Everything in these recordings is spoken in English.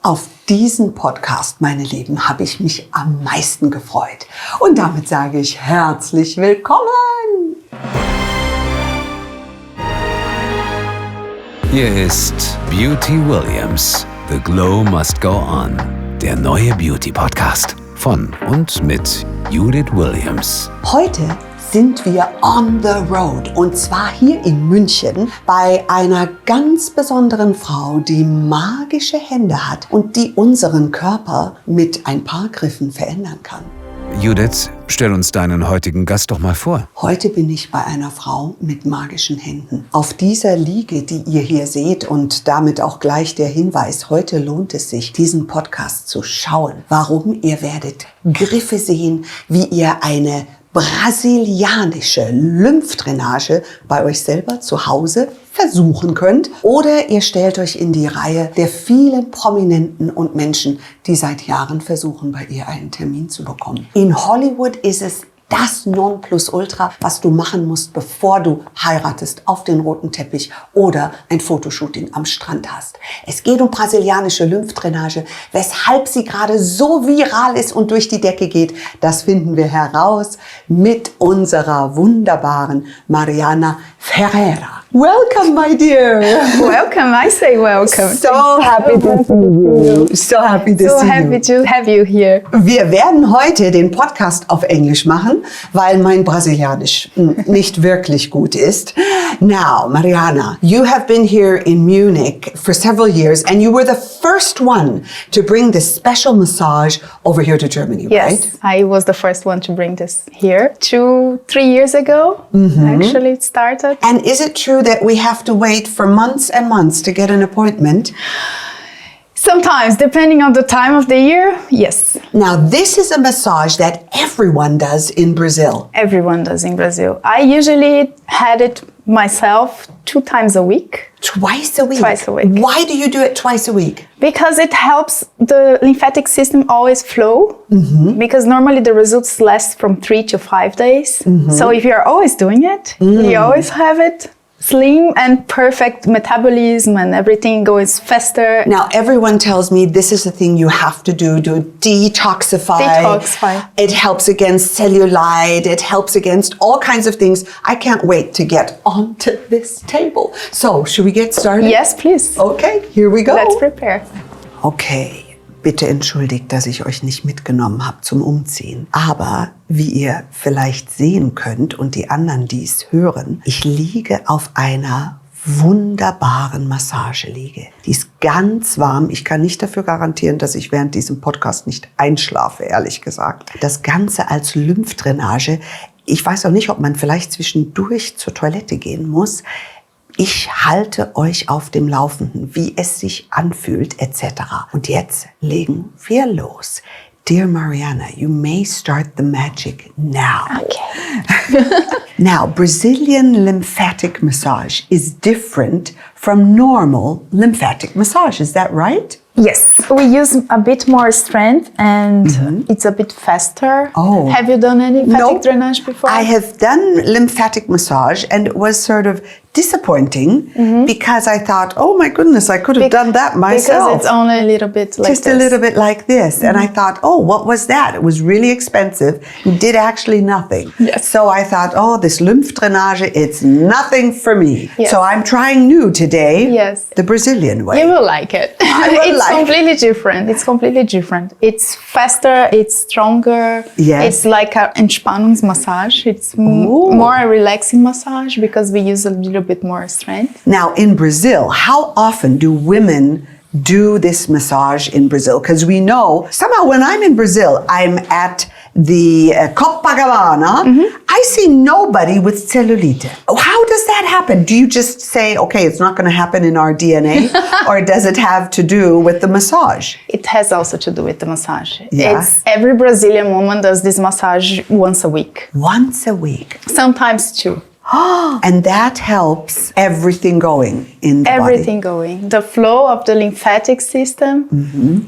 Auf diesen Podcast, meine Lieben, habe ich mich am meisten gefreut. Und damit sage ich herzlich willkommen! Hier ist Beauty Williams. The Glow Must Go On. Der neue Beauty-Podcast von und mit Judith Williams. Heute sind wir on the road und zwar hier in München bei einer ganz besonderen Frau, die magische Hände hat und die unseren Körper mit ein paar Griffen verändern kann. Judith, stell uns deinen heutigen Gast doch mal vor. Heute bin ich bei einer Frau mit magischen Händen. Auf dieser Liege, die ihr hier seht und damit auch gleich der Hinweis, heute lohnt es sich, diesen Podcast zu schauen. Warum? Ihr werdet Griffe sehen, wie ihr eine brasilianische Lymphdrainage bei euch selber zu Hause versuchen könnt. Oder ihr stellt euch in die Reihe der vielen Prominenten und Menschen, die seit Jahren versuchen, bei ihr einen Termin zu bekommen. In Hollywood ist es das Nonplusultra, was du machen musst, bevor du heiratest, auf den roten Teppich oder ein Fotoshooting am Strand hast. Es geht um brasilianische Lymphdrainage. Weshalb sie gerade so viral ist und durch die Decke geht, das finden wir heraus mit unserer wunderbaren Mariana Ferreira. Welcome, my dear. Welcome, I say welcome. So happy to see you. So happy to see you. So happy to have you here. Wir werden heute den Podcast auf Englisch machen, weil mein Brasilianisch nicht wirklich gut ist. Now, Mariana, you have been here in Munich for several years and you were the first one to bring this special massage over here to Germany, Yes, right? I was the first one to bring this here 2-3 years ago. Actually, it started. And is it true that we have to wait for months and months to get an appointment? Sometimes, depending on the time of the year, yes. Now, this is a massage that everyone does in Brazil. Everyone does in Brazil. I usually had it myself 2 times a week. Twice a week? Twice a week. Why do you do it twice a week? Because it helps the lymphatic system always flow. Because normally the results last from 3 to 5 days. So if you're always doing it, you always have it slim and perfect metabolism and everything goes faster. Now, everyone tells me this is the thing you have to do detoxify. Detoxify. It helps against cellulite. It helps against all kinds of things. I can't wait to get onto this table. So, should we get started? Yes, please. Okay, here we go. Let's prepare. Okay, bitte entschuldigt, dass ich euch nicht mitgenommen habe zum Umziehen. Aber wie ihr vielleicht sehen könnt und die anderen, die es hören, ich liege auf einer wunderbaren Massageliege. Die ist ganz warm. Ich kann nicht dafür garantieren, dass ich während diesem Podcast nicht einschlafe, ehrlich gesagt. Das Ganze als Lymphdrainage. Ich weiß auch nicht, ob man vielleicht zwischendurch zur Toilette gehen muss. Ich halte euch auf dem Laufenden, wie es sich anfühlt, etc. Und jetzt legen wir los. Dear Mariana, you may start the magic now. Okay. Now, Brazilian lymphatic massage is different from normal lymphatic massage. Is that right? Yes, we use a bit more strength and it's a bit faster. Oh. Have you done any lymphatic Nope. drainage before? I have done lymphatic massage and it was sort of disappointing because I thought, oh my goodness, I could have done that myself. Because it's only a little bit like Just this. a little bit like this. And I thought, oh, what was that? It was really expensive. It did actually nothing. Yes. So I thought, oh, this lymphdrainage, it's nothing for me. Yes. So I'm trying new today. Yes. The Brazilian way. You will like it. It's completely different. It's completely different. It's faster, it's stronger. Yes. It's like an Entspannungsmassage. It's more a relaxing massage because we use a little bit more strength. Now, in Brazil, how often do women do this massage in Brazil? Because we know, somehow when I'm in Brazil, I'm at the Copacabana, I see nobody with cellulite. How does that happen? Do you just say, okay, it's not going to happen in our DNA? Or does it have to do with the massage? It has also to do with the massage. Yeah. It's every Brazilian woman does this massage once a week. Once a week. Sometimes 2. And that helps everything going in the Everything going. The flow of the lymphatic system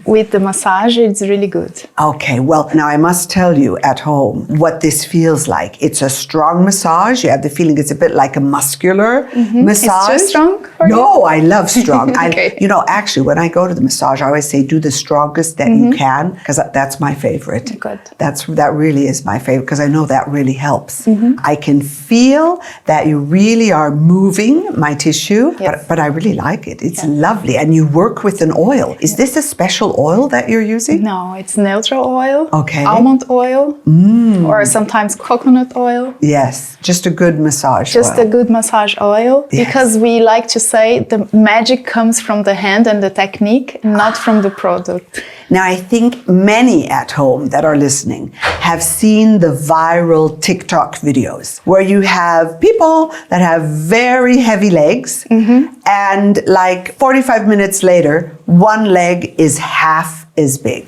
with the massage, it's really good. Okay, well, now I must tell you at home what this feels like. It's a strong massage. You have the feeling it's a bit like a muscular massage. It's too strong for you? No, I love strong. Okay. Actually, when I go to the massage, I always say do the strongest that you can, because that's my favorite. Good. That really is my favorite, because I know that really helps. I can feel that you really are moving my tissue, Yes. but I really like it. It's lovely. And you work with an oil. Is this a special oil that you're using? No, it's neutral oil, Okay. almond oil, or sometimes coconut oil. Yes, just a good massage Just oil. a good massage oil, Yes. because we like to say the magic comes from the hand and the technique, not from the product. Now, I think many at home that are listening have seen the viral TikTok videos where you have people that have very heavy legs and like 45 minutes later, one leg is half as big.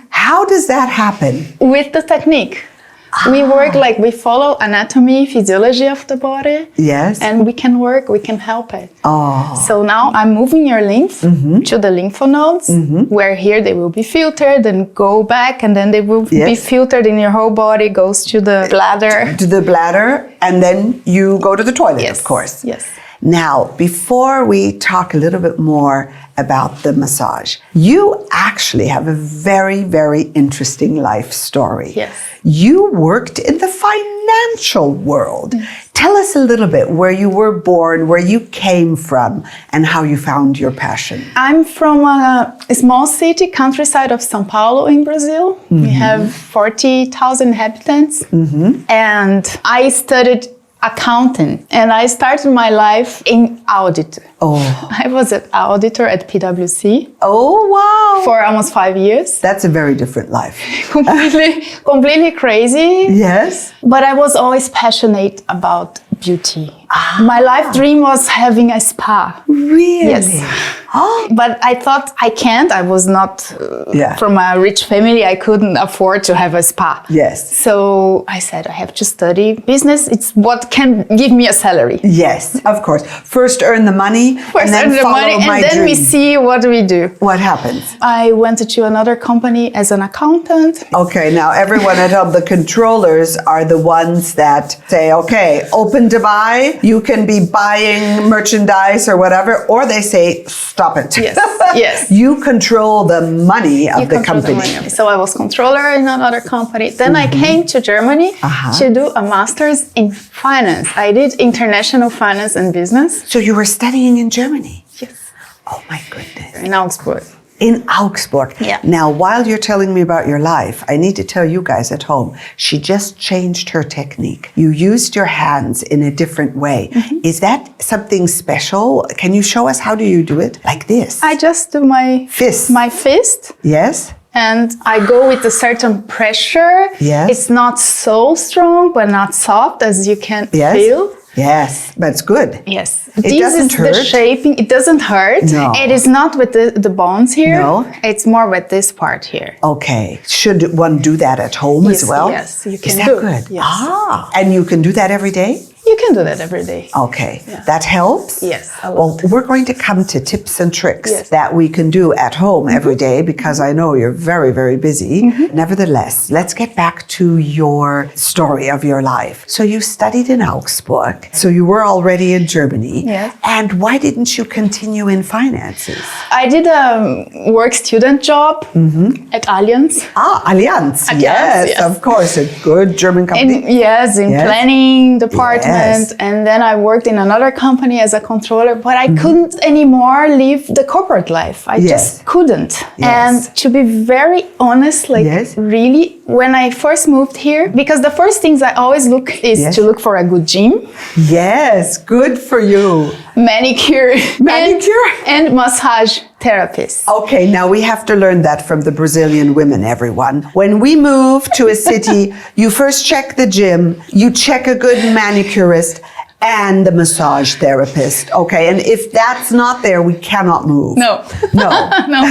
How does that happen? With the technique. We work we follow anatomy, physiology of the body. Yes. And we can help it. Oh. So now I'm moving your lymph to the lymph nodes, where here they will be filtered and go back, and then they will be filtered in your whole body, goes to the bladder. To the bladder, and then you go to the toilet, of course. Yes. Now, before we talk a little bit more about the massage, you actually have a very, very interesting life story. Yes. You worked in the financial world. Tell us a little bit where you were born, where you came from, and how you found your passion. I'm from a small city, countryside of São Paulo in Brazil. We have 40,000 inhabitants. And I studied accounting, and I started my life in audit. Oh. I was an auditor at PwC. Oh, wow. For almost 5 years. That's a very different life. completely crazy. Yes. But I was always passionate about beauty. My life dream was having a spa. Really? Yes. Oh. But I thought I was not from a rich family. I couldn't afford to have a spa. Yes. So I said, I have to study business. It's what can give me a salary. Yes, of course. First earn the money, and then follow my and then dream. we see what we do. What happens? I went to another company as an accountant. Okay, now everyone at home, the controllers are the ones that say, okay, open to buy, you can be buying merchandise or whatever, or they say, stop it. Yes, yes. You control the money of the company. So I was controller in another company. Then I came to Germany to do a master's in finance. I did international finance and business. So you were studying in Germany? Yes. Oh my goodness. In Augsburg. In Augsburg. Yeah. Now, while you're telling me about your life, I need to tell you guys at home, she just changed her technique. You used your hands in a different way. Is that something special? Can you show us how do you do it? Like this? I just do my Fist. My fist. Yes? And I go with a certain pressure. Yes. It's not so strong, but not soft as you can feel. Yes, but it's good. Yes. It doesn't hurt. The shaping. It doesn't hurt. No. It is not with the bones here. No. It's more with this part here. Okay. Should one do that at home as well? Yes, you can Is that do. good? Yes. Ah, and you can do that every day? You can do that every day. Okay, that helps? Yes, a lot. Well, we're going to come to tips and tricks Yes. that we can do at home every day, because I know you're very, very busy. Nevertheless, let's get back to your story of your life. So you studied in Augsburg, so you were already in Germany. Yes. And why didn't you continue in finances? I did a work student job at Allianz. Ah, Allianz. Yes, of course, a good German company. In planning department. Yes. And then I worked in another company as a controller, but I couldn't anymore live the corporate life. I just couldn't. Yes. And to be very honest, really, when I first moved here, because the first things I always look is to look for a good gym. Yes, good for you. Manicure. Manicure? And massage therapist. Okay, now we have to learn that from the Brazilian women, everyone. When we move to a city, you first check the gym, you check a good manicurist, and the massage therapist. Okay, and if that's not there, we cannot move. No. No. No.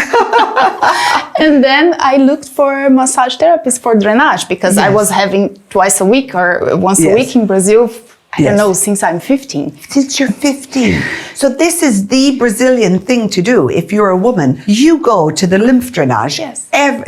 And then I looked for a massage therapist for drainage, because I was having twice a week or once a week in Brazil I don't know, since I'm 15. Since you're 15. So this is the Brazilian thing to do. If you're a woman, you go to the Lymphdrainage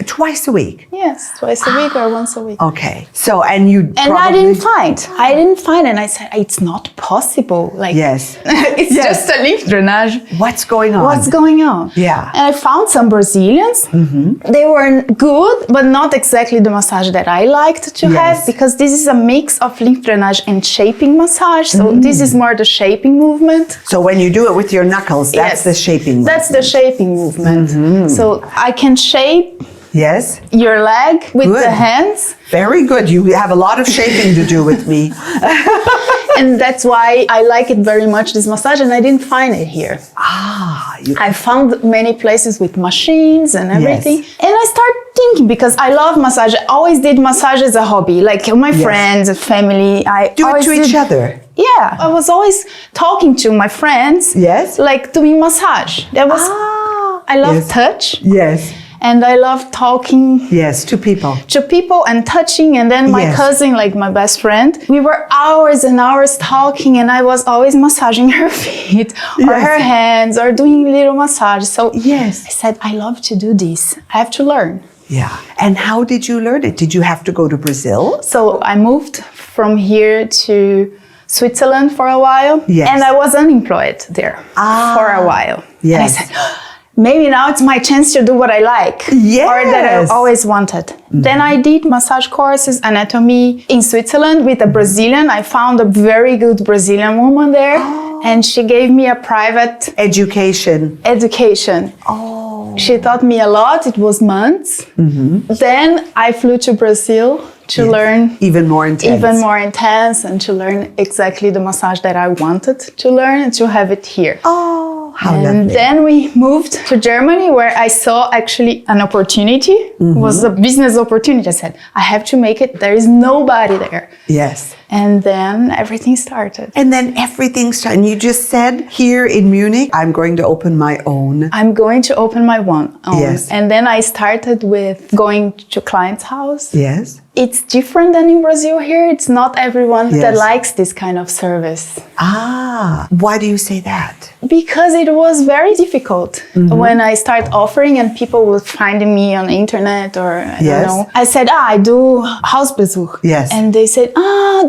twice a week. Yes, twice a week or once a week. Okay. So, and I didn't find, and I said, it's not possible. Like, it's just a Lymphdrainage. What's going on? Yeah. And I found some Brazilians. Mm-hmm. They were good, but not exactly the massage that I liked to have, because this is a mix of Lymphdrainage and shaping massage. So this is more the shaping movement. So when you do it with your knuckles, that's the shaping movement. That's the shaping movement. Mm-hmm. So I can shape your leg with the hands. Very good. You have a lot of shaping to do with me. And that's why I like it very much, this massage, and I didn't find it here. I found many places with machines and everything. And I started thinking, because I love massage. I always did massage as a hobby, like my friends and family. I do it to each other. Yeah, I was always talking to my friends. Yes. Like doing massage. That was, I love touch. Yes. And I love talking. Yes, to people. To people and touching. And then my cousin, like my best friend, we were hours and hours talking, and I was always massaging her feet or her hands or doing little massage. So I said, I love to do this. I have to learn. Yeah. And how did you learn it? Did you have to go to Brazil? So I moved from here to Switzerland for a while. Yes. And I was unemployed there for a while. Yes. And I said, maybe now it's my chance to do what I like. Yes. Or that I always wanted. Mm-hmm. Then I did massage courses, anatomy in Switzerland with a Brazilian. I found a very good Brazilian woman there. And she gave me a private education. She taught me a lot. It was months. Mm-hmm. Then I flew to Brazil to learn even more intense, and to learn exactly the massage that I wanted to learn and to have it here. How lovely. And then we moved to Germany, where I saw actually an opportunity. It was a business opportunity. I said, I have to make it. There is nobody there. Yes. And then everything started. And you just said here in Munich, I'm going to open my own. Own. Yes. And then I started with going to client's house. Yes. It's different than in Brazil here. It's not everyone that likes this kind of service. Why do you say that? Because it was very difficult when I started offering and people would find me on the internet or I don't know. I said, I do Hausbesuch. Yes. And they said,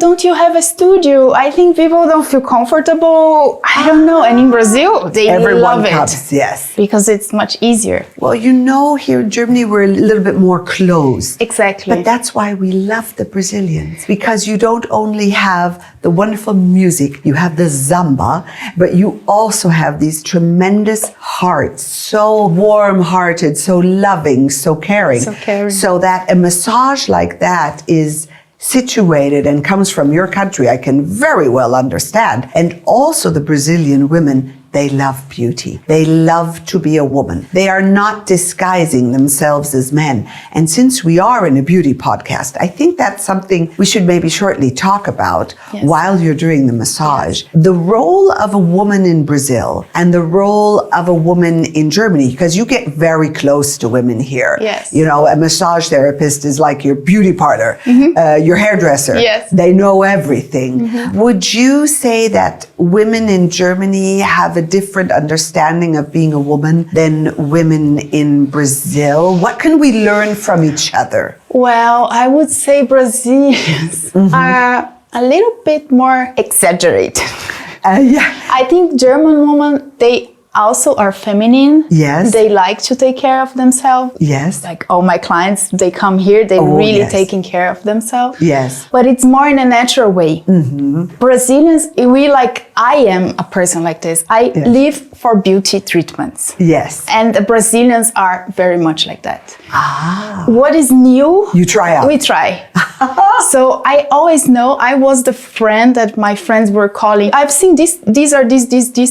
don't you have a studio? I think people don't feel comfortable. I don't know. And in Brazil, everyone love comes, it. Yes. Because it's much easier. Well, here in Germany, we're a little bit more closed. Exactly. But that's why we love the Brazilians, because you don't only have the wonderful music, you have the samba, but you also have these tremendous hearts, so warm-hearted, so loving, so caring. So that a massage like that is situated and comes from your country, I can very well understand. And also the Brazilian women, they love beauty. They love to be a woman. They are not disguising themselves as men. And since we are in a beauty podcast, I think that's something we should maybe shortly talk about while you're doing the massage. The role of a woman in Brazil and the role of a woman in Germany, because you get very close to women here. Yes. You know, a massage therapist is like your beauty parlor, your hairdresser. Yes. They know everything. Would you say that women in Germany have a different understanding of being a woman than women in Brazil? What can we learn from each other? Well, I would say Brazilians are a little bit more exaggerated. I think German women, they also are feminine. Yes. They like to take care of themselves. Yes. Like all my clients, they come here, they're really taking care of themselves. Yes. But it's more in a natural way. Brazilians, I am a person like this. I live for beauty treatments. Yes. And the Brazilians are very much like that. What is new? You try out. We try. So I always know I was the friend that my friends were calling. I've seen this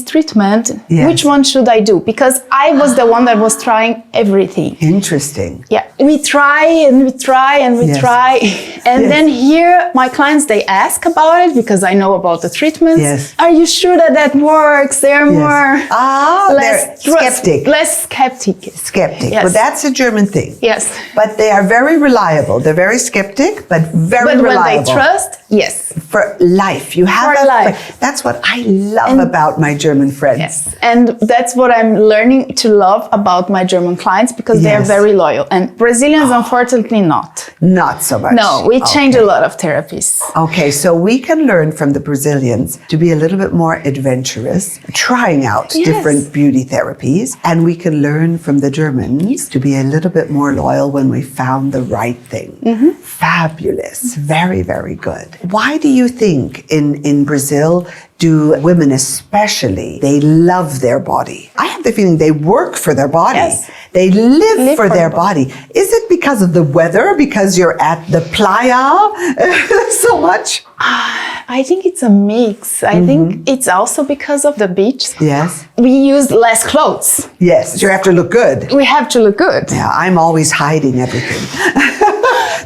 treatment. Yes. Which one should I do? Because I was the one that was trying everything. Interesting. Yeah. We try and we try and we try. And then here, my clients, they ask about it because I know about the treatments. Yes. Are you sure that works? They're more less skeptic. Less skeptic. Yes. But that's a German thing. Yes. But they are very reliable. They're very skeptic, but very reliable. When they trust, Yes. For life. You have For life. That's what I love about my German friends. Yes. And that's what I'm learning to love about my German clients, because they're very loyal. And Brazilians, unfortunately, not. Not so much. No, we change a lot of therapies. Okay, so we can learn from the Brazilians to be a little bit more adventurous, trying out different beauty therapies. And we can learn from the Germans to be a little bit more loyal when we found the right thing. Fabulous. Very, very good. Why do you think in Brazil do women especially, they love their body? I have the feeling they work for their body. Yes. They live for their body. Is it because of the weather? Because you're at the playa so much? I think it's a mix. I think it's also because of the beach. Yes. We use less clothes. Yes, you have to look good. We have to look good. Yeah, I'm always hiding everything.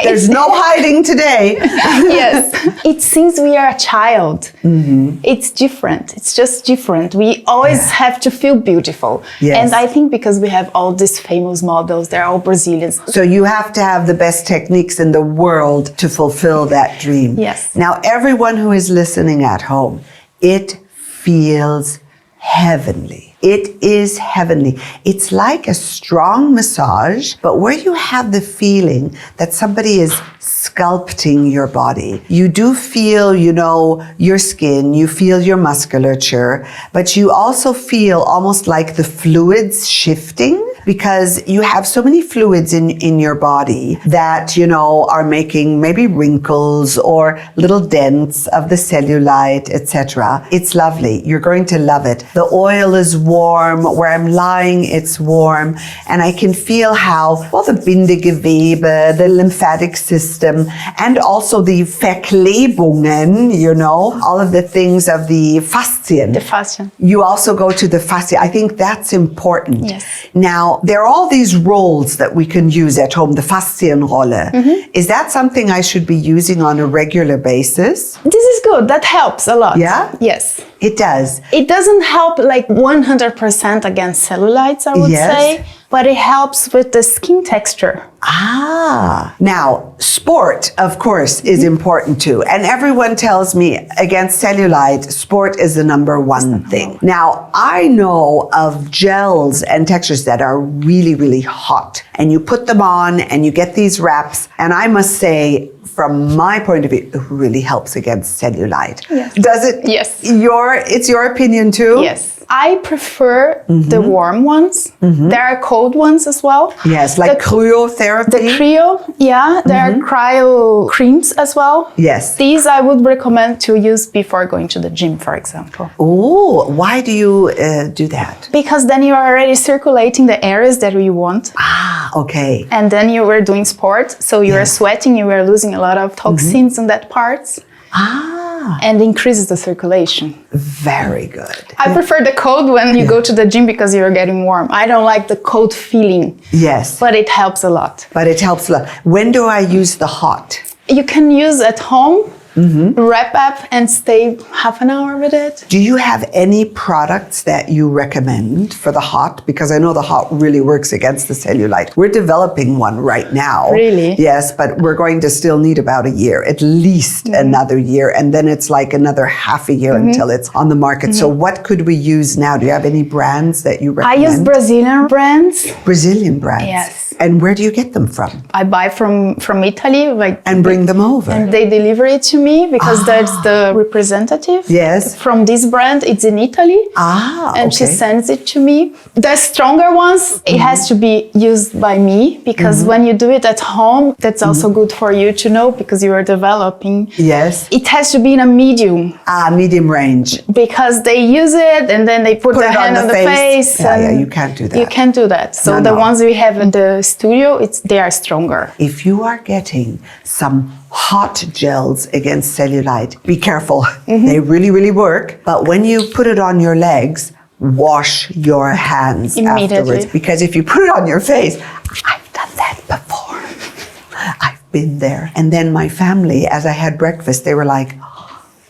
There's no hiding today. Yes. It seems we are a child. It's different. It's just different. We always have to feel beautiful. Yes. And I think because we have all these famous models, they're all Brazilians. So you have to have the best techniques in the world to fulfill that dream. Yes. Now, everyone who is listening at home, it feels heavenly. It is heavenly. It's like a strong massage, but where you have the feeling that somebody is sculpting your body. You do feel, your skin, you feel your musculature, but you also feel almost like the fluids shifting, because you have so many fluids in your body that, are making maybe wrinkles or little dents of the cellulite, etc. It's lovely. You're going to love it. The oil is warm. Where I'm lying, it's warm. And I can feel how, the Bindegewebe, the lymphatic system, and also the Verklebungen, all of the things of the Faszien. The fashion. You also go to the fascia. I think that's important. Yes. Now, there are all these rolls that we can use at home, the Faszienrolle. Is that something I should be using on a regular basis? This is good. That helps a lot. Yeah? Yes. It does. It doesn't help like 100% against cellulites, I would say, but it helps with the skin texture. Now, sport, of course, is important too. And everyone tells me against cellulite, sport is the number one thing. Now, I know of gels and textures that are really, really hot. And you put them on and you get these wraps. And I must say, from my point of view, it really helps against cellulite. Yes. Does it? Yes. It's your opinion too? Yes. I prefer the warm ones. There are cold ones as well. Yes, like cryotherapy. The cryo, there are cryo creams as well. Yes. These I would recommend to use before going to the gym, for example. Oh, why do you do that? Because then you are already circulating the areas that you want. Okay. And then you were doing sport, so you are sweating, you were losing a lot of toxins in that parts. And increases the circulation. Very good. I prefer the cold when you go to the gym because you're getting warm. I don't like the cold feeling. Yes. But it helps a lot. When do I use the hot? You can use at home, wrap up and stay half an hour with it. Do you have any products that you recommend for the hot? Because I know the hot really works against the cellulite. We're developing one right now. Really? Yes, but we're going to still need about a year, at least another year. And then it's like another half a year until it's on the market. So what could we use now? Do you have any brands that you recommend? I use Brazilian brands. Brazilian brands? Yes. And where do you get them from? I buy from Italy. And bring them over? And they deliver it to me because that's the representative. Yes. From this brand, it's in Italy. And she sends it to me. The stronger ones, it has to be used by me because when you do it at home, that's also good for you to know because you are developing. Yes. It has to be in a medium. Medium range. Because they use it and then they put their hand on the face. Yeah, you can't do that. You can't do that. So the ones we have in the studio, they are stronger. If you are getting some hot gels against cellulite, be careful. They really, really work. But when you put it on your legs, wash your hands afterwards. Because if you put it on your face, I've done that before. I've been there. And then my family, as I had breakfast, they were like,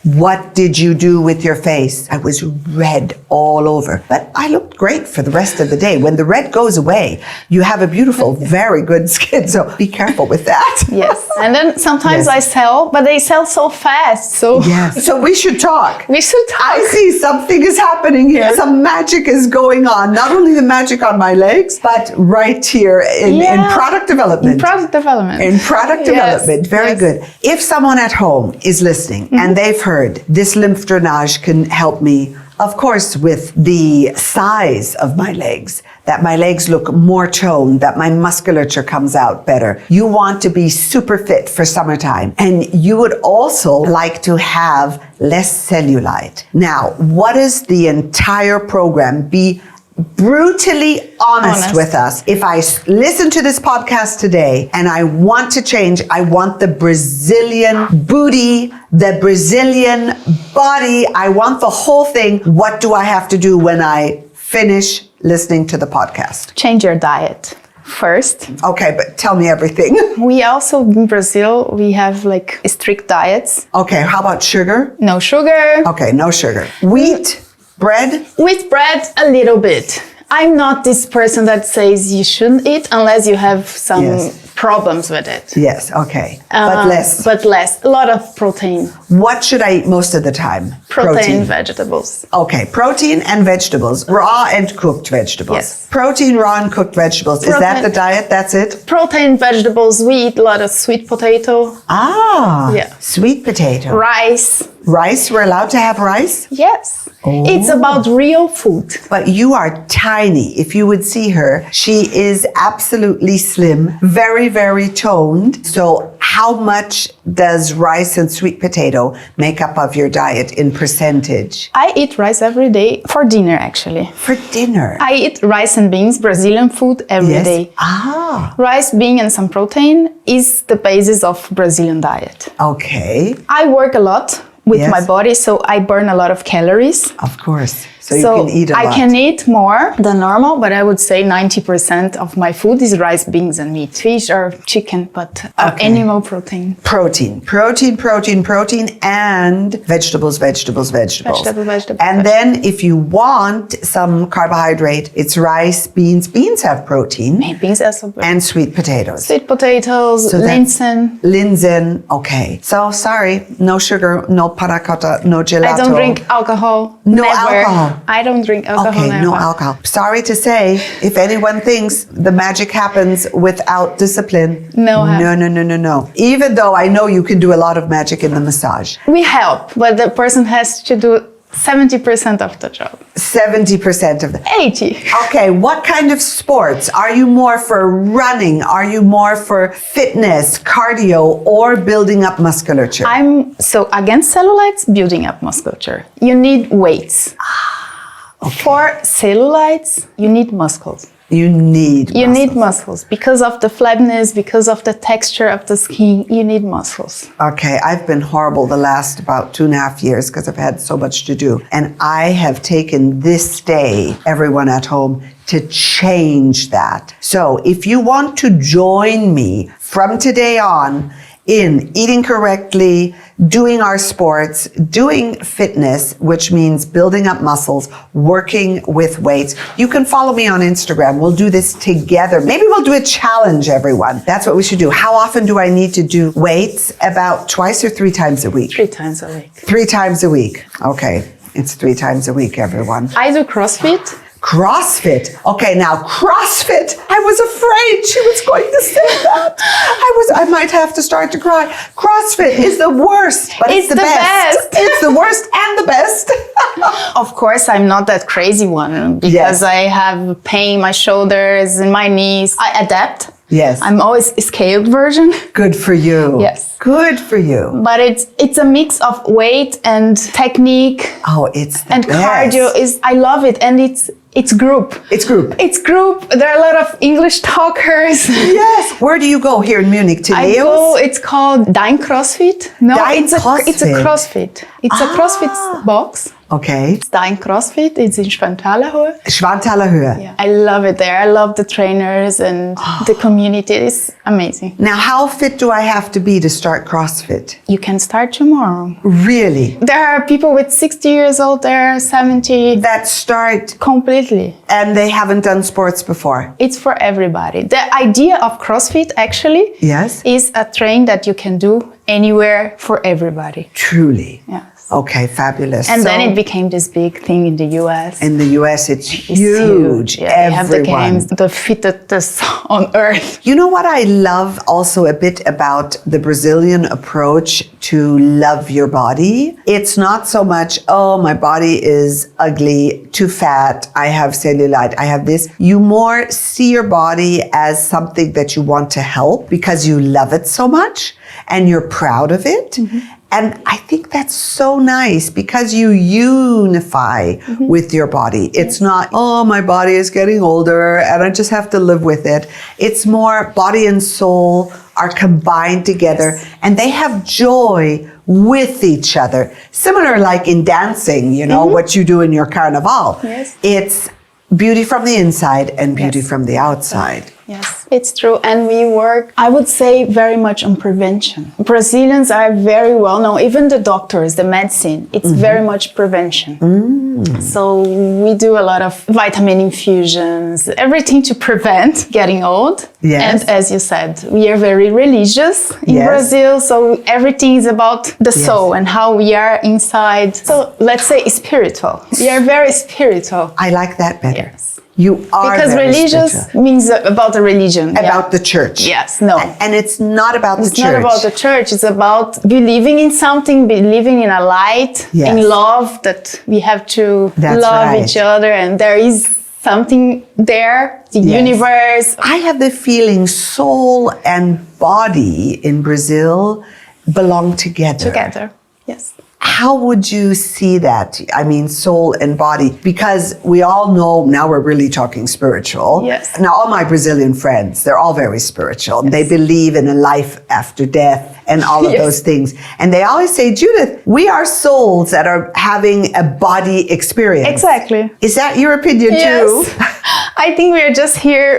What did you do with your face? I was red all over, but I looked great for the rest of the day. When the red goes away, you have a beautiful, very good skin. So be careful with that. Yes. And then sometimes I sell, but they sell so fast. So yes. So we should talk. We should talk. I see something is happening here. Some magic is going on. Not only the magic on my legs, but right here in product development. In product development. In product development. Very good. If someone at home is listening and they've heard this Lymphdrainage can help me, of course, with the size of my legs, that my legs look more toned, that my musculature comes out better. You want to be super fit for summertime. And you would also like to have less cellulite. Now, what is the entire program? Be brutally honest with us. If I listen to this podcast today and I want to change, I want the Brazilian booty, the Brazilian body, I want the whole thing. What do I have to do when I finish listening to the podcast? Change your diet first. Okay, but tell me everything. We also, in Brazil, we have like strict diets. Okay, how about sugar? No sugar. Okay, no sugar. Wheat? Bread? With bread, a little bit. I'm not this person that says you shouldn't eat unless you have some problems with it. Yes, okay. But less. But less. A lot of protein. What should I eat most of the time? Protein, vegetables. Okay, protein and vegetables. Raw and cooked vegetables. Yes. Protein, raw and cooked vegetables. Is that the diet? That's it? Protein, vegetables. We eat a lot of sweet potato. Ah, sweet potato. Rice. Rice? We're allowed to have rice? Yes. Oh. It's about real food. But you are tiny. If you would see her, she is absolutely slim, very, very toned. So how much does rice and sweet potato make up of your diet in percentage? I eat rice every day for dinner, actually. For dinner? I eat rice and beans, Brazilian food, every day. Ah. Rice, bean, and some protein is the basis of Brazilian diet. Okay. I work a lot with my body, so I burn a lot of calories. Of course. So you can eat a lot. I can eat more than normal, but I would say 90% of my food is rice, beans, and meat. Fish or chicken, but animal protein. Protein, and vegetables. And then if you want some carbohydrate, it's rice, beans. Beans have protein. Beans also. And sweet potatoes. Sweet potatoes, so linsen. Okay. So sorry, no sugar, no panna cotta, no gelato. I don't drink alcohol. No Never. alcohol. I don't drink alcohol. Okay, never. no alcohol. Sorry to say, if anyone thinks the magic happens without discipline, no. Even though I know you can do a lot of magic in the massage. We help, but the person has to do 70% of the job. 70% of the... 80. Okay, what kind of sports? Are you more for running? Are you more for fitness, cardio, or building up musculature? I'm so against cellulites, building up musculature. You need weights. Okay. For cellulites, you need muscles. You need muscles because of the flabiness, because of the texture of the skin. You need muscles. Okay, I've been horrible the last about 2.5 years because I've had so much to do. And I have taken this day, everyone at home, to change that. So if you want to join me from today on in eating correctly, doing our sports, doing fitness, which means building up muscles, working with weights. You can follow me on Instagram. We'll do this together. Maybe we'll do a challenge, everyone. That's what we should do. How often do I need to do weights? About twice or 3 times a week? 3 times a week. 3 times a week. Okay. It's 3 times a week, everyone. I do CrossFit. CrossFit. Okay, now CrossFit. I was afraid she was going to say that. I might have to start to cry. CrossFit is the worst, but it's the best. It's the worst and the best. Of course, I'm not that crazy one because I have pain in my shoulders and my knees. I adapt. Yes. I'm always a scaled version. Good for you. Yes. Good for you. But it's a mix of weight and technique. Oh, it's the and best. Cardio. I love it, and it's group. It's group. There are a lot of English talkers. Yes. Where do you go here in Munich? To Leo's? It's called Dein CrossFit. No, Dein it's a CrossFit. It's a CrossFit box. Okay. It's in CrossFit. It's in Schwanthalerhöhe. Schwanthalerhöhe. Yeah, I love it there. I love the trainers and the community. It's amazing. Now, how fit do I have to be to start CrossFit? You can start tomorrow. Really? There are people with 60 years old there, 70. That start Completely. and they haven't done sports before? It's for everybody. The idea of CrossFit actually Yes. is a train that you can do anywhere for everybody. Truly? Yes. Okay, fabulous. And So, then it became this big thing in the US. in the US, it's It's huge. Yeah, they have the Everyone. games, the fittest on earth. You know what I love also a bit about the Brazilian approach to love your body? It's not so much, oh, my body is ugly, too fat, I have cellulite, I have this. You more see your body as something that you want to help because you love it so much and you're proud of it. And I think that's so nice because you unify with your body. It's not, oh, my body is getting older and I just have to live with it. It's more body and soul are combined together and they have joy with each other. Similar like in dancing, you know, what you do in your carnival. Yes. It's beauty from the inside and beauty Yes. from the outside. Yes, it's true. And we work, I would say, very much on prevention. Brazilians are very well known, even the doctors, the medicine, it's very much prevention. So we do a lot of vitamin infusions, everything to prevent getting old. Yes. And as you said, we are very religious in Yes. Brazil. So everything is about the soul and how we are inside. So let's say spiritual. We are very spiritual. I like that better. Yes. You are Because very religious spiritual. means about the religion. About the church. Yes, no. And it's not about the It's church. not about the church. It's about believing in something, believing in a light, Yes. in love, that we have to That's love right. each other. And there is something there, the Yes. universe. I have the feeling soul and body in Brazil belong together. Together, yes. How would you see that? I mean, soul and body, because we all know now we're really talking spiritual. Yes. Now, all my Brazilian friends, they're all very spiritual. They believe in a life after death and all of Yes. those things. And they always say, Judith, we are souls that are having a body experience. Exactly. Is that your opinion too? Yes. I think we are just here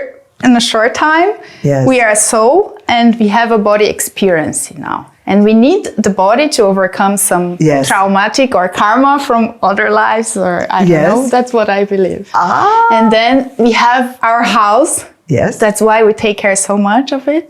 in a short time. Yes. We are a soul and we have a body experience now. And we need the body to overcome some Yes. traumatic or karma from other lives, or I don't Yes. know. That's what I believe. Ah. And then we have our house. Yes. That's why we take care so much of it,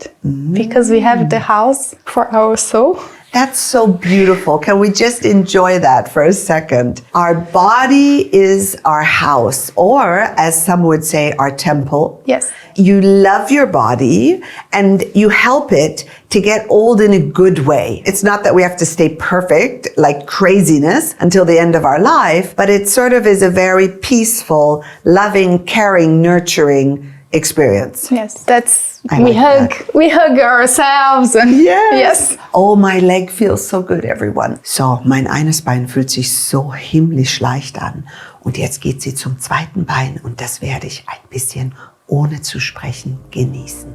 because we have the house for our soul. That's so beautiful. Can we just enjoy that for a second? Our body is our house, or as some would say, our temple. Yes. You love your body and you help it to get old in a good way. It's not that we have to stay perfect, like craziness, until the end of our life, but it sort of is a very peaceful, loving, caring, nurturing experience. Yes. That's I like we hug ourselves and yes. Oh, my leg feels so good, everyone. So, mein eines Bein fühlt sich so himmlisch leicht an. Und jetzt geht sie zum zweiten Bein und das werde ich ein bisschen ohne zu sprechen genießen.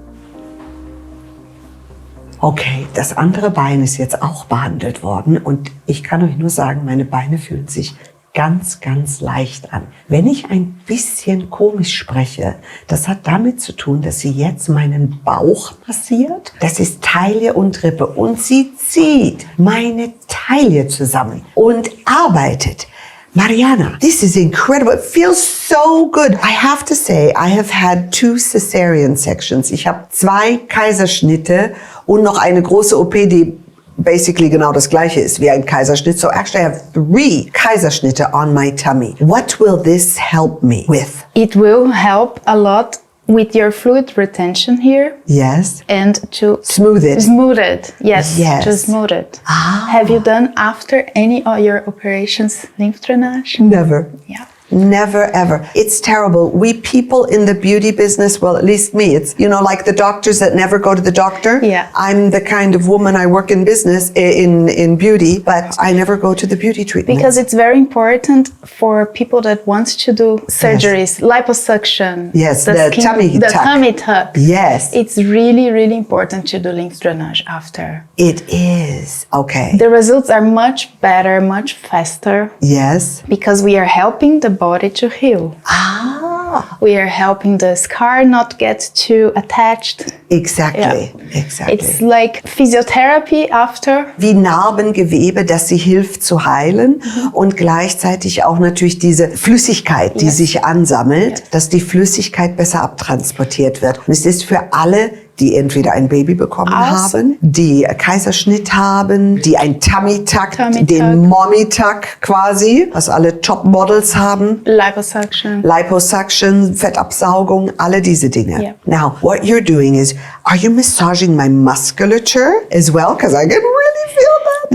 Okay, das andere Bein ist jetzt auch behandelt worden und ich kann euch nur sagen, meine Beine fühlen sich ganz, ganz leicht an. Wenn ich ein bisschen komisch spreche, das hat damit zu tun, dass sie jetzt meinen Bauch massiert. Das ist Taille und Rippe und sie zieht meine Taille zusammen und arbeitet. Mariana, this is incredible. It feels so good. I have to say, I have had 2 cesarean sections. Ich habe 2 Kaiserschnitte und noch eine große OP, die basically genau das gleiche ist wie ein Kaiserschnitt. So actually I have 3 Kaiserschnitte on my tummy. What will this help me with? It will help a lot with your fluid retention here. Yes. And to Smooth it. Smooth it. Yes. Yes. To smooth it. Ah. Have you done after any of your operations Lymphdrainage? Never. Yeah. Never, ever. It's terrible. We people in the beauty business, well, at least me, it's, like the doctors that never go to the doctor. Yeah. I'm the kind of woman, I work in business, in beauty, but I never go to the beauty treatment. Because it's very important for people that want to do surgeries, liposuction. Yes, the tummy tuck. Tummy tuck. Yes. It's really, really important to do Lymphdrainage after. It is. Okay. The results are much better, much faster. Yes. Because we are helping the body to heal. We are helping the scar not get too attached. Exactly. Exactly. It's like physiotherapy after. Wie Narbengewebe, das sie hilft zu heilen und gleichzeitig auch natürlich diese Flüssigkeit, die sich ansammelt, dass die Flüssigkeit besser abtransportiert wird. Und es ist für alle, die entweder ein Baby bekommen haben, die Kaiserschnitt haben, die ein Tummy-Tuck, den Mommy-Tuck quasi, was alle Top-Models haben. Liposuction, Fettabsaugung, alle diese Dinge. Yeah. Now, what you're doing is, are you massaging my musculature as well? Because I can really feel that.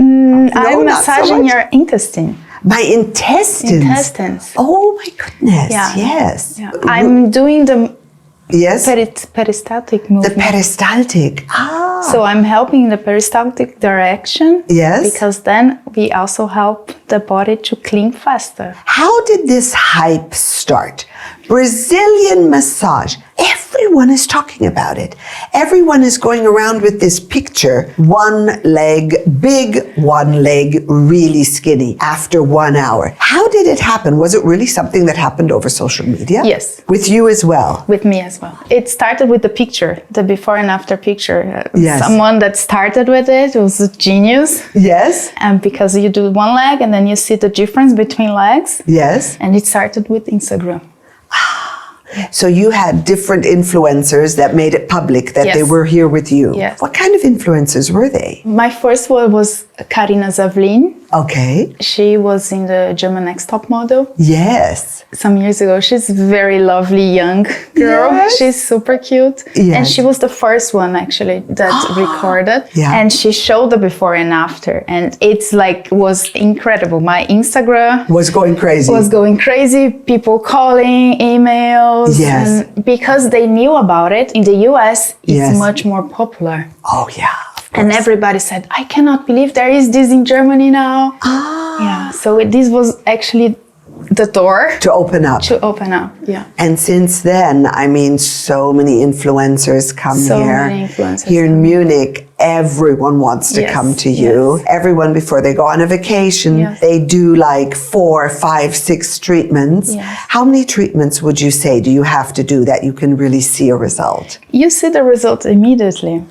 I'm massaging your intestine. My intestines? Oh my goodness, yes. Yeah. I'm doing the Yes. Peristaltic movement. The peristaltic. So I'm helping the peristaltic direction. Yes. Because then we also help the body to clean faster. How did this hype start? Brazilian massage. Everyone is talking about it. Everyone is going around with this picture. One leg big, one leg really skinny after 1 hour. How did it happen? Was it really something that happened over social media? Yes. With you as well? With me as well. It started with the picture, the before and after picture. Yes. Someone that started with it was a genius. Yes. And because you do one leg and then you see the difference between legs. Yes. And it started with Instagram. So you had different influencers that made it public that they were here with you. Yes. What kind of influencers were they? My first one was Karina Zavlin. Okay. She was in the German Next Top Model. Yes. Some years ago. She's a very lovely young girl. Yes. She's super cute. Yes. And she was the first one actually that recorded. Yeah. And she showed the before and after. And it's was incredible. My Instagram was going crazy. People calling, emails. Yes. And because they knew about it, in the US, it's much more popular. Oh, yeah. And everybody said, I cannot believe there is this in Germany now. Yeah. So this was actually the door to open up. Yeah. And since then, I mean, so many influencers come here. Here in Munich, everyone wants to come to you. Yes. Everyone, before they go on a vacation, they do 4, 5, 6 treatments. Yes. How many treatments would you say do you have to do that you can really see a result? You see the result immediately.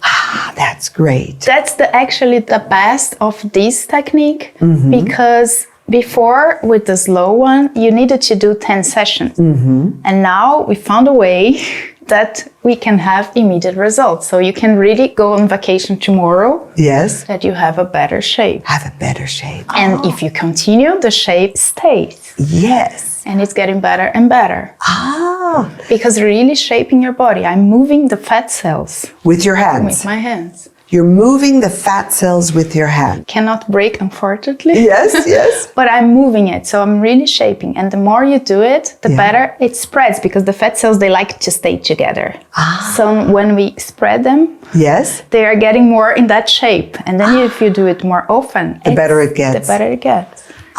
That's great. That's actually the best of this technique because before, with the slow one, you needed to do 10 sessions. And now we found a way that we can have immediate results. So you can really go on vacation tomorrow. Yes. That you have a better shape. And if you continue, the shape stays. Yes. And it's getting better and better. Because really shaping your body. I'm moving the fat cells. With your hands? With my hands. You're moving the fat cells with your hand. Cannot break, unfortunately. Yes. But I'm moving it, so I'm really shaping. And the more you do it, the better it spreads, because the fat cells, they like to stay together. So when we spread them, they are getting more in that shape. And then if you do it more often, the better it gets.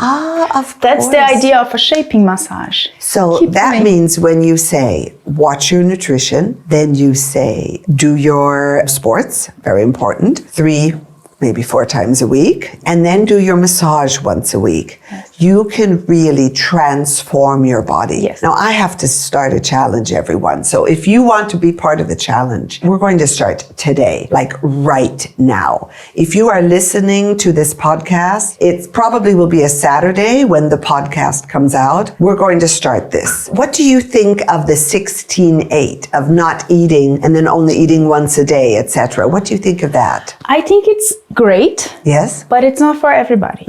Of course. That's the idea of a shaping massage. So that means when you say, watch your nutrition, then you say, do your sports, very important, 3, maybe 4 times a week, and then do your massage once a week. You can really transform your body. Now, I have to start a challenge, everyone. So if you want to be part of the challenge, we're going to start today, right now. If you are listening to this podcast, it probably will be a Saturday when the podcast comes out. We're going to start this. What do you think of the 16-8 of not eating and then only eating once a day, etc.? What do you think of that? I think it's great. Yes. But it's not for everybody.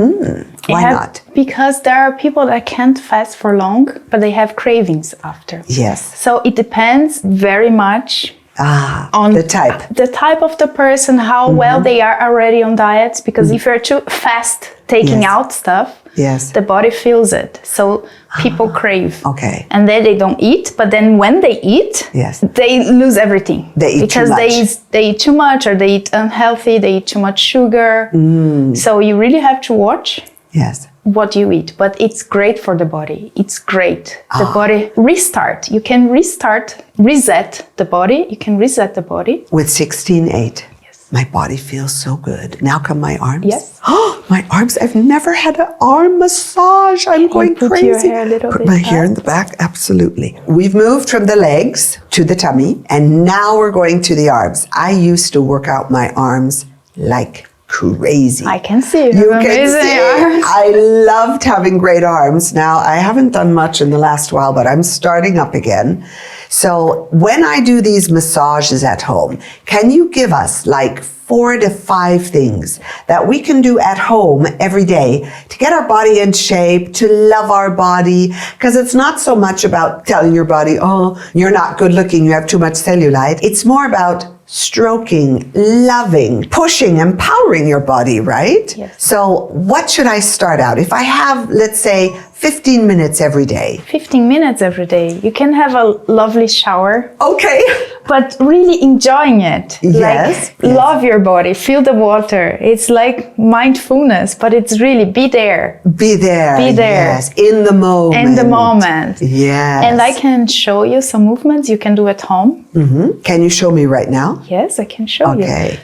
Why not? Because there are people that can't fast for long, but they have cravings after. Yes. So it depends very much On the type. The type of the person, how well they are already on diets. Because if you're too fast taking out stuff, the body feels it. So people crave. Okay. And then they don't eat. But then when they eat, they lose everything. They eat because too much. They eat too much, or they eat unhealthy, they eat too much sugar. So you really have to watch what you eat. But it's great for the body. It's great. The body restart. You can reset the body. You can reset the body. With 16-8. My body feels so good. Now come my arms. Yes. My arms. I've never had an arm massage. I'm going crazy. Put your hair a little bit my hair in the back. Absolutely. We've moved from the legs to the tummy, and now we're going to the arms. I used to work out my arms like crazy. I can see you can see. I loved having great arms. Now, I haven't done much in the last while, but I'm starting up again. So when I do these massages at home, can you give us like 4 to 5 things that we can do at home every day to get our body in shape, to love our body? Because it's not so much about telling your body, oh, you're not good looking, you have too much cellulite. It's more about stroking, loving, pushing, empowering your body, right? Yes. So what should I start out? If I have, let's say, 15 minutes every day. 15 minutes every day. You can have a lovely shower. Okay. But really enjoying it. Yes. Like, love your body, feel the water. It's like mindfulness, but it's really be there. Be there. Be there. Yes. In the moment. In the moment. Yes. And I can show you some movements you can do at home. Mm-hmm. Can you show me right now? Yes, I can show you. Okay.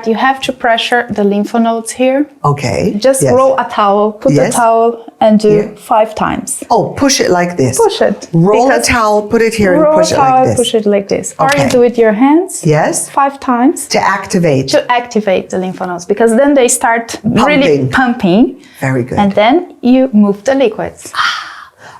You have to pressure the lymph nodes here. Okay. Just roll a towel, put the towel and do 5 times. Oh, push it like this. Push it. Roll a towel, put it here and push it like this. Push it like this. Okay. Or you do it with your hands. Yes. 5 times. To activate. To activate the lymph nodes, because then they start really pumping. Very good. And then you move the liquids.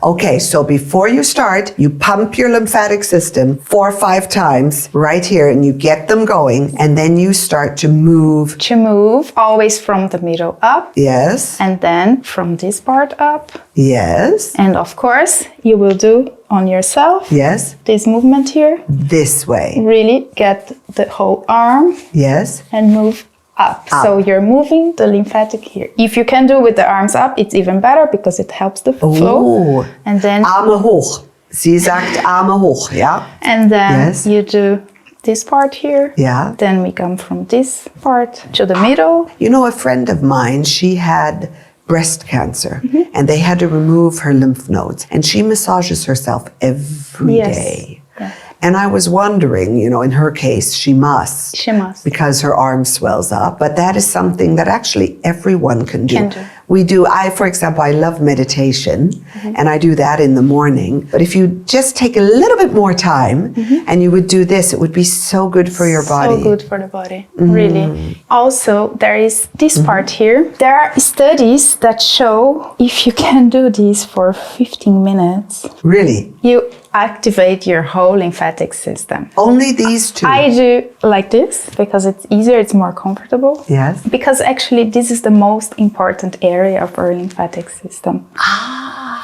Okay, so before you start, you pump your lymphatic system 4 or 5 times right here, and you get them going, and then you start to move. To move always from the middle up. Yes. And then from this part up. Yes. And of course, you will do on yourself. Yes. This movement here. This way. Really get the whole arm. Yes. And move up. So you're moving the lymphatic here. If you can do with the arms up, it's even better because it helps the flow. And then Arme hoch. Sie sagt Arme hoch, ja? And then you do this part here. Yeah. Then we come from this part to the middle. You know, a friend of mine, she had breast cancer, and they had to remove her lymph nodes, and she massages herself every day. Yeah. And I was wondering, you know, in her case, she must. She must. Because her arm swells up. But that is something that actually everyone can do. For example, I love meditation, and I do that in the morning. But if you just take a little bit more time and you would do this, it would be so good for your body. So good for the body, really. Also, there is this part here. There are studies that show if you can do this for 15 minutes. Really? You activate your whole lymphatic system. Only these 2? I do like this because it's easier, it's more comfortable. Yes. Because actually this is the most important area of our lymphatic system.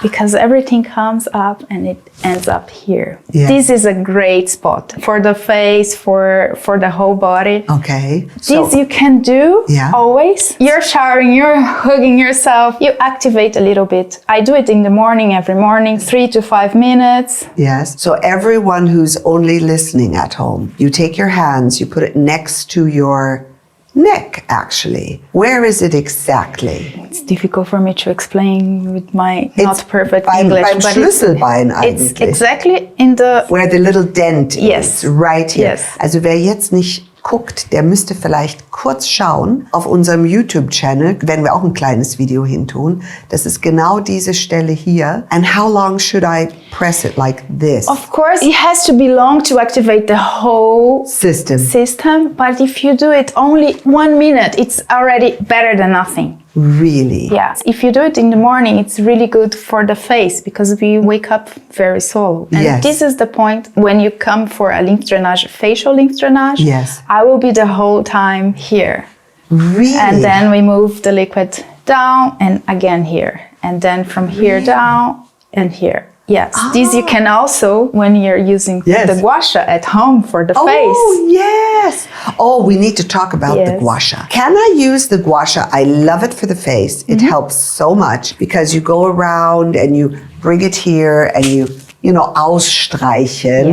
Because everything comes up and it ends up here. Yeah. This is a great spot for the face, for the whole body. Okay. This you can do always. You're showering, you're hugging yourself, you activate a little bit. I do it in the morning, every morning, 3 to 5 minutes. Yes. So everyone who's only listening at home, you take your hands, you put it next to your neck, actually. Where is it exactly? It's difficult for me to explain with my not perfect English. Beim Schlüsselbein eigentlich. It's exactly in the... Where the little dent is, right here. Yes. Also wer jetzt nicht guckt, der müsste vielleicht kurz schauen auf unserem YouTube-Channel, werden wir auch ein kleines Video hintun. Das ist genau diese Stelle hier. And how long should I press it like this? Of course, it has to be long to activate the whole system. But if you do it only 1 minute, it's already better than nothing. Really? Yeah. If you do it in the morning, it's really good for the face because we wake up very swollen. And this is the point when you come for a Lymphdrainage, facial Lymphdrainage. Yes. I will be the whole time here. Really? And then we move the liquid down and again here. And then from here down and here. Yes, this you can also, when you're using the gua sha at home for the face. Oh, yes. Oh, we need to talk about the gua sha. Can I use the gua sha? I love it for the face. It helps so much because you go around and you bring it here and you ausstreichen,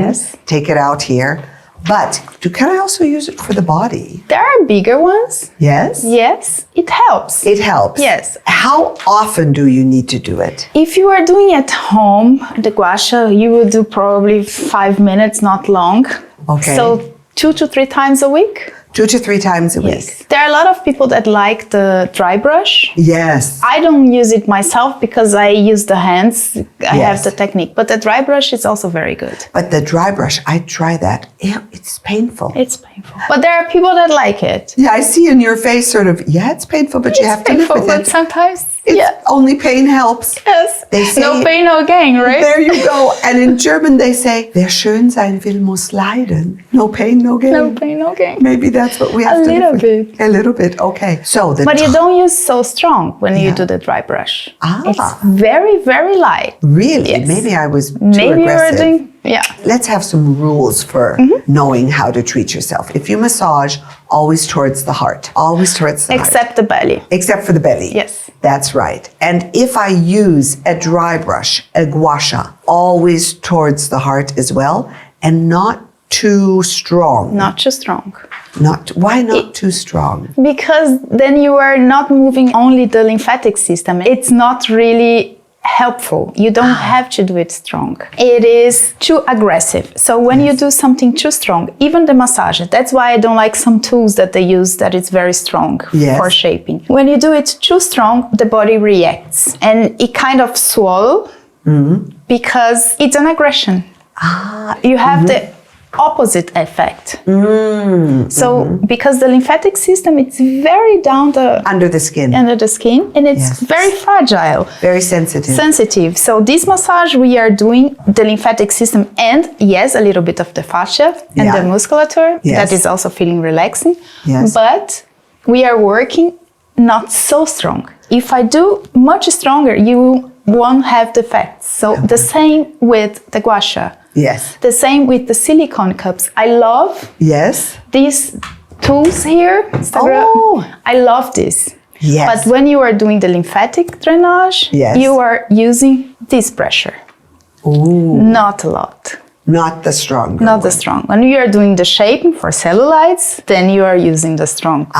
take it out here. But can I also use it for the body? There are bigger ones. Yes? Yes, it helps. It helps. Yes. How often do you need to do it? If you are doing at home, the gua sha, you will do probably 5 minutes, not long. Okay. So 2 to 3 times a week. 2 to 3 times a week. There are a lot of people that like the dry brush. Yes. I don't use it myself because I use the hands. I have the technique. But the dry brush is also very good. But the dry brush, I try that. It's painful. It's painful. But there are people that like it. Yeah, I see in your face sort of, it's painful, but you have to live with it. But sometimes, only pain helps. Yes. They say, no pain, no gain, right? There you go. And in German they say, wer schön sein will, muss leiden. No pain, no gain. No pain, no gain. Maybe that's what we have to live with. A little bit, okay. So but you don't use so strong when you do the dry brush. It's very, very light. Really? Yes. Maybe I was too Maybe aggressive. You were doing, Let's have some rules for knowing how to treat yourself. If you massage, always towards the heart. Always towards the heart. Except the belly. Except for the belly. Yes. That's right. And if I use a dry brush, a gua sha, always towards the heart as well, and not too strong. Not too strong. Why not too strong? Because then you are not moving only the lymphatic system. It's not really helpful. You don't have to do it strong. It is too aggressive. So when you do something too strong, even the massage, that's why I don't like some tools that they use that is very strong for shaping. When you do it too strong, the body reacts and it kind of swallows because it's an aggression. You have the opposite effect. So because the lymphatic system, it's very under the skin, and it's very fragile, very sensitive. So this massage we are doing the lymphatic system and a little bit of the fascia and the musculature that is also feeling relaxing. But we are working not so strong. If I do much stronger, you won't have the effects. So the same with the gua sha. Yes. The same with the silicone cups. I love these tools here. I love this. Yes. But when you are doing the lymphatic drainage, you are using this pressure. Not a lot. Not the strong. Not the strong. When you are doing the shaping for cellulites, then you are using the strong.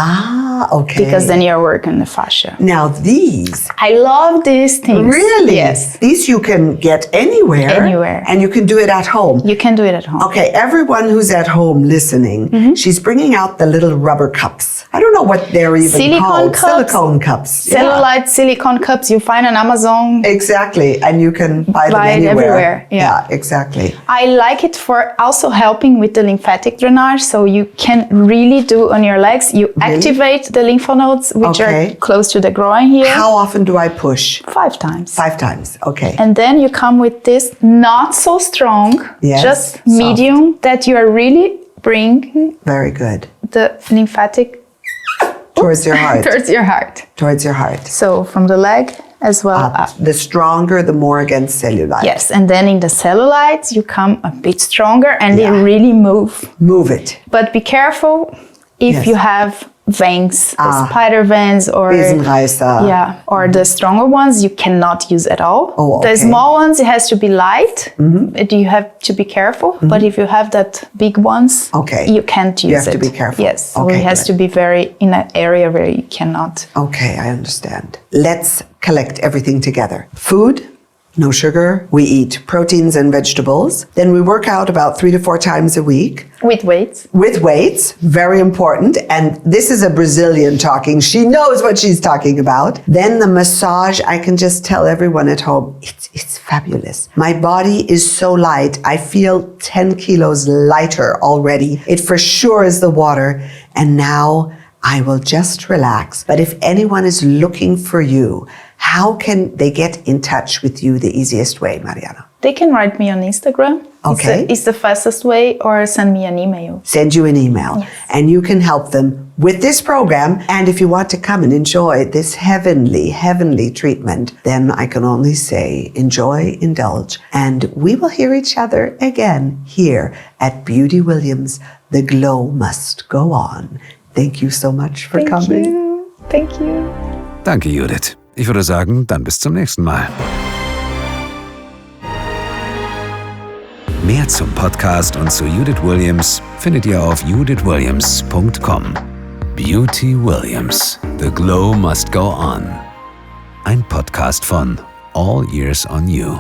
Okay. Because then you are working the fascia. Now these. I love these things. Really? Yes. These you can get anywhere. Anywhere. And you can do it at home. You can do it at home. Okay, everyone who's at home listening, she's bringing out the little rubber cups. I don't know what they're even called. Silicone cups. Cellulite silicone cups you find on Amazon. Exactly. And you can buy them anywhere. Everywhere. Yeah, exactly. I like it for also helping with the lymphatic drainage. So you can really do on your legs. You activate the lymph nodes, which are close to the groin here. How often do I push? 5 times. 5 times, okay. And then you come with this not so strong, just medium, that you are really bringing very good the lymphatic towards your heart. Towards your heart. So from the leg as well up. The stronger, the more against cellulite. Yes, and then in the cellulites, you come a bit stronger and they really move. Move it. But be careful if you have veins, the spider veins or or the stronger ones you cannot use at all. The small ones, it has to be light. You have to be careful. But if you have that big ones, you can't use it. You have to be careful. Yes, so it has to be very in an area where you cannot. Okay, I understand. Let's collect everything together. Food. No sugar. We eat proteins and vegetables. Then we work out about 3 to 4 times a week. With weights. With weights. Very important. And this is a Brazilian talking. She knows what she's talking about. Then the massage, I can just tell everyone at home, it's fabulous. My body is so light. I feel 10 kilos lighter already. It for sure is the water. And now I will just relax. But if anyone is looking for you, how can they get in touch with you the easiest way, Mariana? They can write me on Instagram. Okay. It's the fastest way, or send me an email. Send you an email. Yes. And you can help them with this program. And if you want to come and enjoy this heavenly treatment, then I can only say enjoy, indulge, and we will hear each other again here at Beauty Williams. The glow must go on. Thank you so much for coming. Thank you. Danke, Judith. Ich würde sagen, dann bis zum nächsten Mal. Mehr zum Podcast und zu Judith Williams findet ihr auf judithwilliams.com. Beauty Williams. The Glow Must Go On. Ein Podcast von All Years on You.